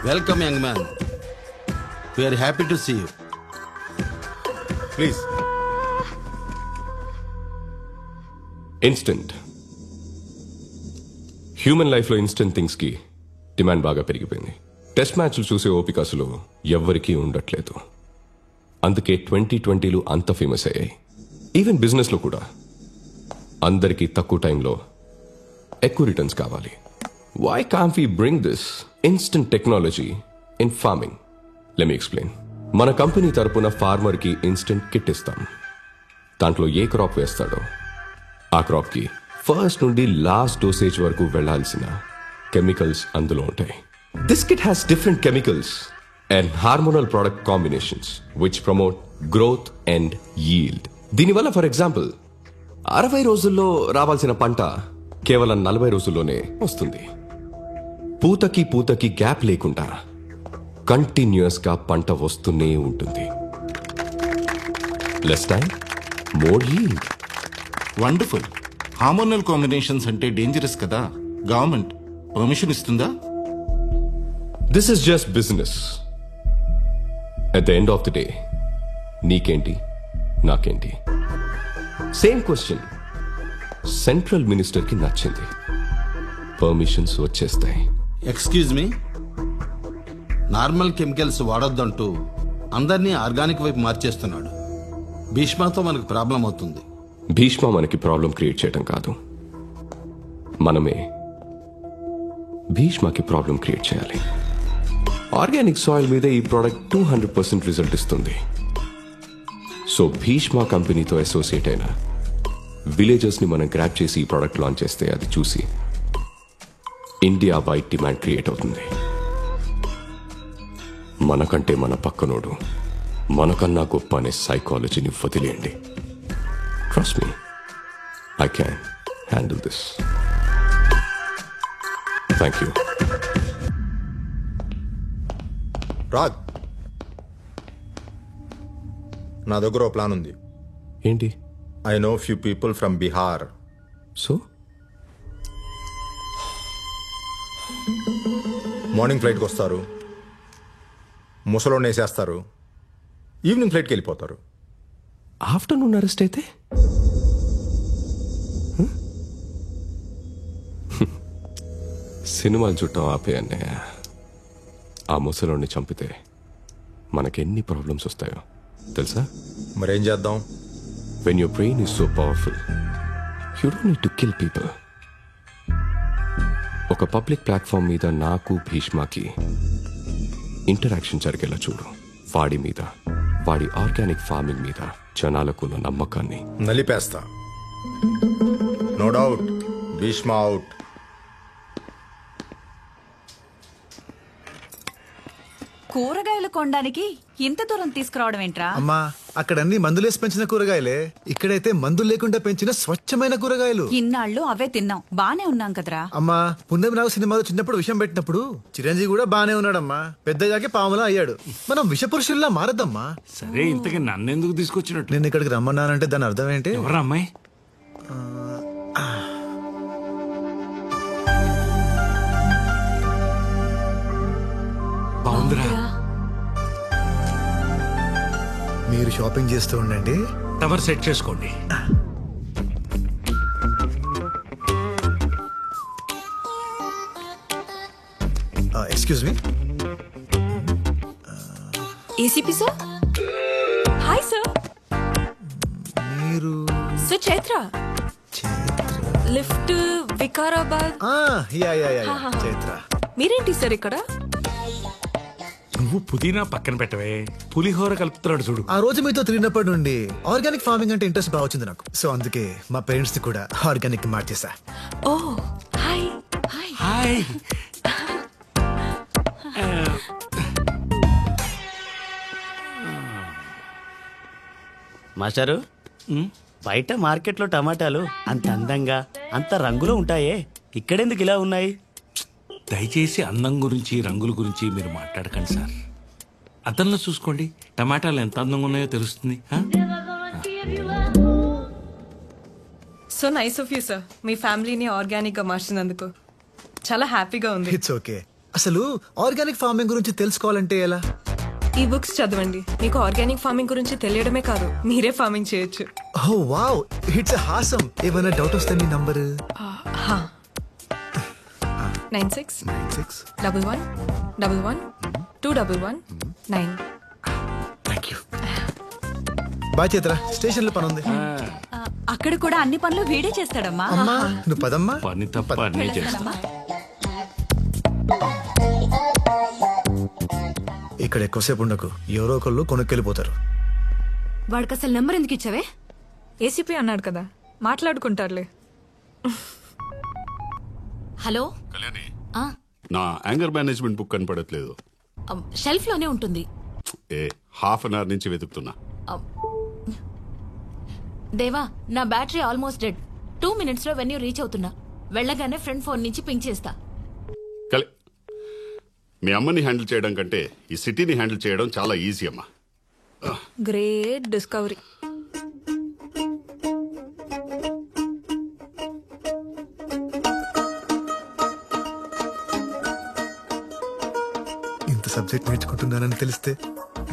Welcome young man. We are happy to see you. Please. Instant human లైఫ్లో instant థింగ్స్కి demand బాగా పెరిగిపోయింది. Test మ్యాచ్లు చూసే ఓపిక అసలు ఎవ్వరికీ ఉండట్లేదు. అందుకే 2020లు అంత ఫేమస్ అయ్యాయి. ఈవెన్ బిజినెస్లో కూడా అందరికీ తక్కువ టైంలో ఎక్కువ రిటర్న్స్ కావాలి. Why can't we bring this instant technology in farming? Let me explain. మన కంపెనీ తరపున ఫార్మర్కి ఇన్స్టెంట్ కిట్ ఇస్తాం. దాంట్లో ఏ క్రాప్ వేస్తాడో ఆ క్రాప్కి ఫస్ట్ నుండి లాస్ట్ డోసేజ్ వరకు వెళ్లాల్సిన కెమికల్స్ అందులో ఉంటాయి. This kit has different chemicals and hormonal product combinations which promote growth and yield. దీనివల్ల ఫర్ ఎగ్జాంపుల్ 60 రోజుల్లో రావాల్సిన పంట కేవలం 40 రోజుల్లోనే వస్తుంది. పూతకి గ్యాప్ లేకుండా కంటిన్యూస్ గా పంట వస్తూనే ఉంటుంది. Less time, more yield. Wonderful. Hormonal combinations అంటే డేంజరస్ కదా. గవర్నమెంట్ పర్మిషన్ ఇస్తుందా? This is just business. At the end of the day నీకేంటి నాకేంటి? సేమ్ క్వశ్చన్ సెంట్రల్ మినిస్టర్ కి నచ్చింది, పర్మిషన్స్ వచ్చేస్తాయి. ఎక్స్క్యూజ్ మీ, నార్మల్ కెమికల్స్ వాడొద్దంటూ అందరినీ ఆర్గానిక్ వైపు మార్చేస్తున్నాడు. భీష్మతో మనకు ప్రాబ్లం అవుతుంది. భీష్మ మనకి ప్రాబ్లం క్రియేట్ చేయడం కాదు, మనమే భీష్మకి ప్రాబ్లం క్రియేట్ చేయాలి. ఆర్గానిక్ సాయిల్ మీద ఈ ప్రోడక్ట్ 200% రిజల్ట్ ఇస్తుంది. సో భీష్మ కంపెనీతో అసోసియేట్ అయిన విలేజర్స్ ని మనం గ్రాప్ చేసి ఈ ప్రోడక్ట్ లాంచ్ చేస్తే అది చూసి ఇండియా వైడ్ డిమాండ్ క్రియేట్ అవుతుంది. మనకంటే మన పక్కనోడు మనకన్నా గొప్ప అనే సైకాలజీని వదిలేయండి. Trust me, I can handle this. Thank you. Raj, నా దగ్గర ఓ ప్లాన్ ఉంది. ఏంటి? I know few people from Bihar. So morning ఫ్లైట్కి వస్తారు, ముసలోని వేసేస్తారు, ఈవినింగ్ ఫ్లైట్కి వెళ్ళిపోతారు. ఆఫ్టర్నూన్ అరెస్ట్ అయితే సినిమాలు చుట్టం ఆపేయన్నే. ఆ ముసలోని చంపితే మనకెన్ని ప్రాబ్లమ్స్ వస్తాయో తెలుసా? మరేం చేద్దాం? When your brain is so powerful, you don't need to kill people. ఒక పబ్లిక్ ప్లాట్ఫామ్ మీద నాకు భీష్మకి ఇంటరాక్షన్ జరిగేలా చూడు. వాడి మీద, వాడి ఆర్గానిక్ ఫార్మింగ్ మీద జనాలకున్న నమ్మకాన్ని నలిపేస్తా. No doubt, Bhishma out. కూరగాయలు కొనడానికి ఇంత దూరం తీసుకురావడం ఏంట్రా? అమ్మా, అక్కడ అన్ని మందులేసి పెంచిన కూరగాయలే, ఇక్కడైతే మందులు లేకుండా పెంచిన స్వచ్ఛమైన కూరగాయలు. ఇన్నాళ్ళు అవే తిన్నాం, బానే ఉన్నాం కదరా. అమ్మా, పున్నమి నాగు సినిమాలో చిన్నప్పుడు విషం పెట్టినప్పుడు చిరంజీవి కూడా బానే ఉన్నాడమ్మా. పెద్దయ్యాకే పాములా అయ్యాడు. మనం విషపురుషుల్లా మారద్దమ్మా. సరే, ఇంతకీ నన్నెందుకు తీసుకొచ్చినట్టు? నేను ఇక్కడికి రమ్మన్నానంటే దాని అర్థం ఏంటి? ఎవరా అమ్మాయి? బాగుందిరా. మీరు షాపింగ్ చేస్తూ ఉండండి, టవర్ సెట్ చేసుకోండి. Excuse me. ACP sir. Hi sir. మీరు సార్ చైత్ర, లిఫ్ట్ వికారాబాద్. చైత్ర. మీరేంటి సార్ ఇక్కడ? నువ్వు పుదీనా పక్కన పెట్టవే, పులిహోర కలుపుతున్నాడు చూడు. ఆ రోజు మీతో తిరిగినప్పటి నుండి ఆర్గానిక్ ఫార్మింగ్ అంటే ఇంట్రెస్ట్ బాగా వచ్చింది నాకు. సో అందుకే మా పేరెంట్స్ ని కూడా ఆర్గానిక్ కి మార్చేసా. ఓ హాయ్. Hi hi. మాస్టారు, బయట మార్కెట్లో టమాటాలు అంత అందంగా అంత రంగులో ఉంటాయే, ఇక్కడెందుకు ఇలా ఉన్నాయి? దయచేసి అందం గురించి రంగుల గురించి మీరు మాట్లాడకండి సార్. అద్దంలో చూసుకోండి, టమాటాలు ఎంత అందంగా ఉన్నాయో తెలుస్తుంది. So nice of you sir, మీ ఫ్యామిలీని ఆర్గానిక్ గా మార్చినందుకు చాలా హ్యాపీగా ఉంది. It's okay. అసలు ఆర్గానిక్ ఫార్మింగ్ గురించి తెలుసుకోవాలంటే ఎలా? ఈ బుక్స్ చదవండి, మీకు ఆర్గానిక్ ఫార్మింగ్ గురించి తెలియడమే కాదు మీరే ఫార్మింగ్ చేయొచ్చు. Oh wow, it's awesome. ఏమైనా డౌట్ వస్తే మీ నంబర్ 96 11 11 211 థ్యాంక్ యూ. బాయ్ చేతరా, స్టేషన్ లో పని ఉంది. అక్కడ కూడా అన్ని పనులు వీడే చేస్తాడమ్మా. అమ్మా నువ్వు పదమ్మా. పని తప్ప అన్నీ చేస్తా. ఇక్కడ ఎక్కువసేపు ఉండకు, ఎవరో ఒకళ్ళు కొనుక్కెళ్ళిపోతారు. వాడికి అసలు నెంబర్ ఎందుకు ఇచ్చావే? ఏసీపీ అన్నాడు కదా, మాట్లాడుకుంటారులే. హలో, కళ్యాణి, ఆ, నా యాంగర్ మేనేజ్మెంట్ బుక్ కనపడట్లేదు. షెల్ఫ్ లోనే ఉంటుంది. హాఫ్ అన్ అవర్ నుంచి వెతుకుతున్నా. దేవా, నా బ్యాటరీ ఆల్మోస్ట్ డెడ్. 2 minutes లో వెన్యూ రీచ్ అవుతున్నా. వెళ్ళగానే ఫ్రెండ్ ఫోన్ నుంచి పింక్ చేస్తా. మీ అమ్మని హ్యాండిల్ చేయడం కంటే ఈ సిటీని హ్యాండిల్ చేయడం చాలా ఈజీ అమ్మా. Great discovery. ఇంత సబ్జెక్ట్ నేర్చుకుంటున్నానని తెలిస్తే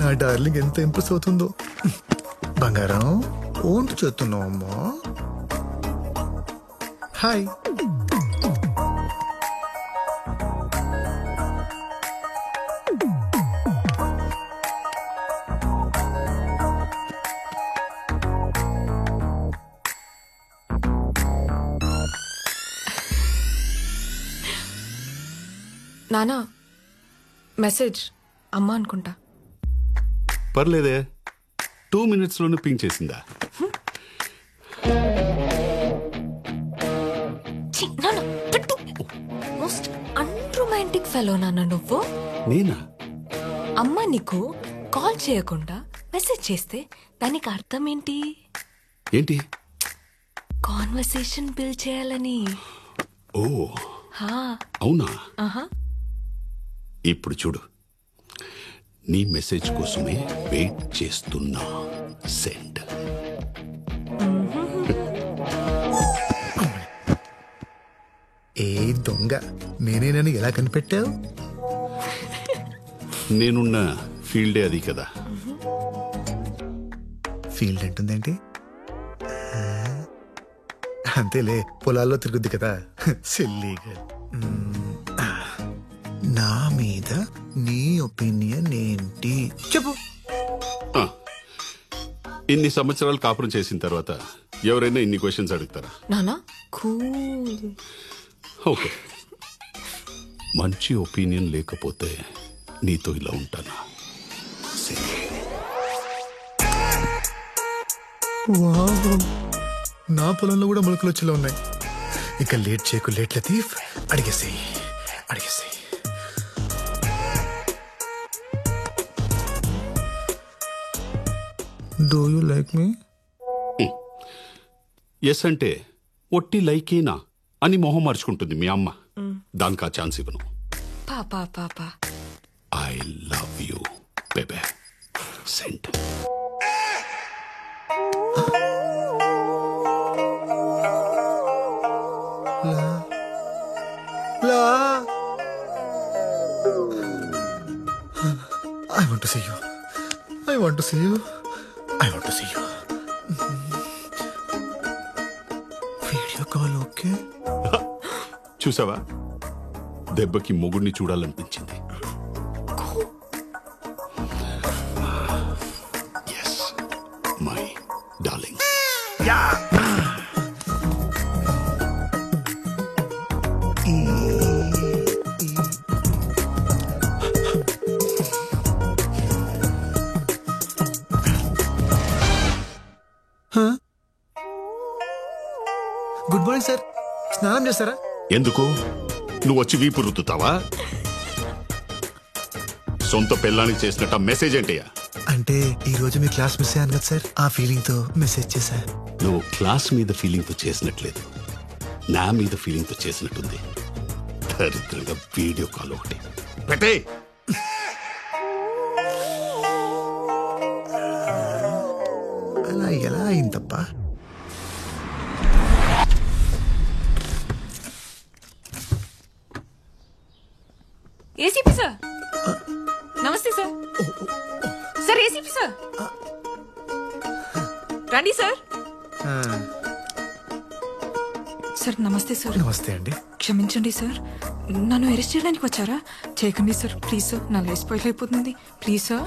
నా డార్లింగ్ ఎంత ఇంప్రెస్ అవుతుందో. బంగారం ఓంటు చేస్తున్నావు అమ్మా. హాయ్. నానా, మెసేజ్ అమ్మ అనుకుంటా. పర్లేదే, 2 minutes లోనే పింక్ చేసిందా? మోస్ట్ అన్రొమాంటిక్ ఫెలో నాన్న నువ్వు. నేనా? అమ్మ నీకు కాల్ చేయకుండా మెసేజ్ చేస్తే దానికి అర్థం ఏంటి? ఏంటి? కాన్వర్సేషన్ బిల్డ్ చేయాలని. ఓ హా, అవునా? ఆహా. ఇప్పుడు చూడు, నీ మెసేజ్ కోసమే వెయిట్ చేస్తున్నా. సెండ్. ఏ దొంగ, నేనేనని ఎలా కనిపెట్టావు? నేనున్న ఫీల్డే అది కదా. ఫీల్డ్ అంటుందేంటి? అంతేలే, పొలాల్లో తిరుగుద్ది కదా సిల్లీగా. నా మీద నీ ఒపీనియన్ ఏంటి చెప్పు. ఇన్ని సంవత్సరాలు కాపురం చేసిన తర్వాత ఎవరైనా ఇన్ని క్వశ్చన్స్ అడుగుతారా? నానా కూల్. ఓకే, మంచి ఒపీనియన్ లేకపోతే నీతో ఇలా ఉంటానా? వావ్, నా పొలంలో కూడా మొలకలు వచ్చేలా ఉన్నాయి. ఇక లేట్ చేయకు, లేట్ లతీఫ్, అడిగేసేయి అడిగేసేయి. Do you like me? Yes అంటే ఒట్టి లైకేనా అని మొహం మార్చుకుంటుంది మీ అమ్మ. దానికి ఆ ఛాన్స్ ఇవ్వను. పాపా పాపా. I love you baby. Send. I want to see you. I want to see you. I want to see you. Video call okay? చూసావా, దెబ్బకి మొగుడిని చూడాలనిపించింది. Yes my darling. Good morning sir, స్నానం చేస్తారా? ఎందుకు? నువ్వు వచ్చి వీపు రుద్దుతావా? సొంత పిల్లానికి చేసినట్ట మెసేజ్ ఏంటయ్యా? అంటే ఈ రోజు మీ క్లాస్ మిస్ అయ్యాను కదా సార్, ఆ ఫీలింగ్ తో మెసేజ్ చేశా. నువ్వు క్లాస్ మీద ఫీలింగ్ తో చేసినట్లేదు, నా మీద ఫీలింగ్ తో చేసినట్టుంది. దరిద్రంగా వీడియో కాల్ ఒకటి పెట్టే. అలా ఎలా అయిందప్పా? సార్. నమస్తే సార్. Sir ACP sir. రండి సార్. సార్ నమస్తే సార్. నమస్తే అండి. క్షమించండి సార్, నన్ను అరెస్ట్ చేయడానికి వచ్చారా? చేయకండి సార్, ప్లీజ్ సార్. నా లైఫ్ స్పాయిల్ అయిపోతుంది, ప్లీజ్ సార్.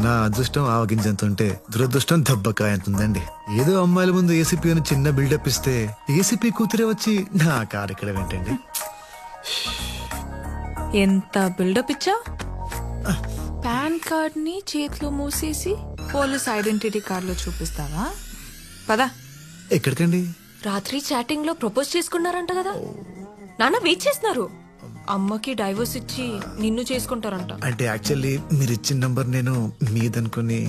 నా అదృష్టం ఆవగింజంత ఉంటే దురదృష్టం దెబ్బకాయ ఎంత ఉందండి. ఏదో అమ్మాయిల ముందు ఏసీపీ అని చిన్న బిల్డప్ ఇస్తే ఏసీపీ కూతురే వచ్చి నా కారు ఇక్కడ ఏంటండి. ఎంత బిల్డప్ ఇచ్చా? పాన్ కార్డ్ ని చేతిలో మూసేసి పోలీస్ ఐడెంటిటీ కార్డ్ లో చూపిస్తావా? పదా. ఎక్కడికండి? రాత్రి చాటింగ్ లో ప్రపోజ్ చేసుకున్నారంట కదా. నాన్న వెయిట్ చేస్తున్నారు. అమ్మకి డైవోర్స్ ఇచ్చి నిన్ను చేసుకుంటారంట. అంటే యాక్చువల్లీ మీరు ఇచ్చిన నంబర్ నేను మీదనుకుని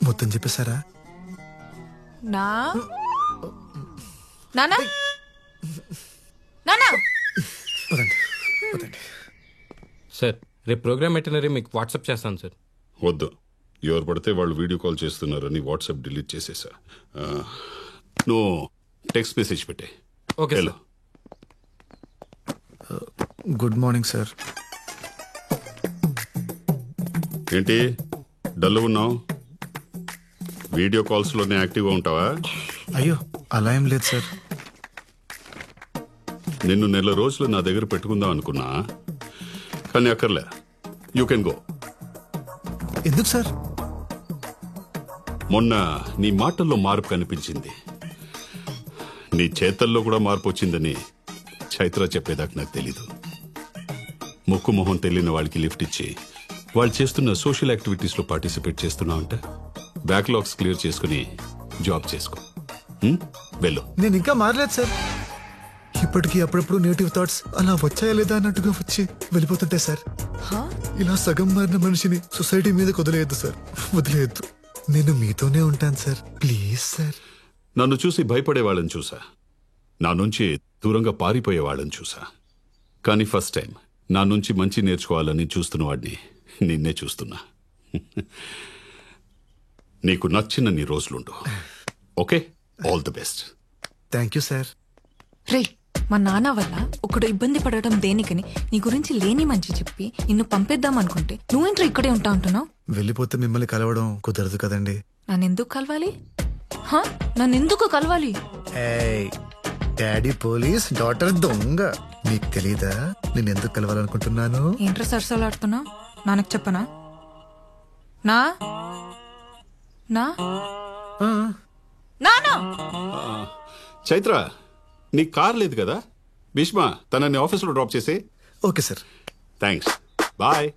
మొత్తం చెప్పేశారా? నానా సార్, రేపు ప్రోగ్రామ్ ఎటనరీ మీకు వాట్సాప్ చేస్తాను సార్. వద్దు, ఎవరు పడితే వాళ్ళు వీడియో కాల్ చేస్తున్నారని వాట్సాప్ డిలీట్ చేసేసా. నువ్వు టెక్స్ట్ మెసేజ్ పెట్టే. Okay sir. Good morning sir. ఏంటి డల్ ఉన్నావు? వీడియో కాల్స్ లోనే యాక్టివ్గా ఉంటావా? అయ్యో అలా ఏం లేదు సార్. నిన్ను నెల రోజులు నా దగ్గర పెట్టుకుందాం అనుకున్నా, కానీ అక్కర్లే. You can go. ఎందుకు సార్? మొన్న నీ మాటల్లో మార్పు కనిపించింది, నీ చేతల్లో కూడా మార్పు వచ్చిందని చైత్ర చెప్పేదాకా నాకు తెలీదు. ముక్కు మొహం తెలియని వాళ్ళకి లిఫ్ట్ ఇచ్చి వాళ్ళు చేస్తున్న సోషల్ యాక్టివిటీస్ లో పార్టిసిపేట్ చేస్తున్నావు అంటే బ్యాక్లాగ్స్ క్లియర్ చేసుకుని జాబ్ చేసుకో. వెళ్ళు. నేను ఇంకా మారలేదు సార్. ఇప్పటికీ అప్పుడప్పుడు నెగిటివ్ థాట్స్ అలా వచ్చాయా లేదా అన్నట్టుగా వచ్చి వెళ్ళిపోతుంటాయి సార్. ఇలా సగం మారిన మనిషిని సొసైటీ మీద వదిలేయద్దు సార్, వదిలేయద్దు. నేను మీతోనే ఉంటాను సార్, ప్లీజ్ సార్. నన్ను చూసి భయపడే వాళ్ళని చూసా, నా నుంచి దూరంగా పారిపోయే వాళ్ళని చూసా, కానీ ఫస్ట్ టైం నా నుంచి మంచి నేర్చుకోవాలని చూస్తున్న వాడిని నిన్నే చూస్తున్నా. నీకు నచ్చిన నీ రోజులుండు. Okay, all the best. Thank you sir. రే, మా నాన్న వల్ల ఒకడు ఇబ్బంది పడటం దేనికని నీ గురించి లేని మంచి చెప్పి నిన్ను పంపేద్దాం అనుకుంటే నువ్వేంట్రా ఇక్కడే ఉంటా అంటున్నావు? వెళ్ళిపోతే మిమ్మల్ని కలవడం కుదరదు కదండి. నన్నెందుకు కలవాలి? నన్నెందుకు కలవాలి? డాడీ పోలీస్, డాటర్ దొంగ. నీకు తెలీదా నేను ఎందుకు కలవాలనుకుంటున్నాను? ఏంట్రా సరసాలాడుతున్నావు? నాన్నకు చెప్పనా? నా నా నానా చైత్ర, నీ కార్ లేదు కదా? భీష్మ తనని ఆఫీస్లో డ్రాప్ చేసి. Okay sir. Thanks, bye.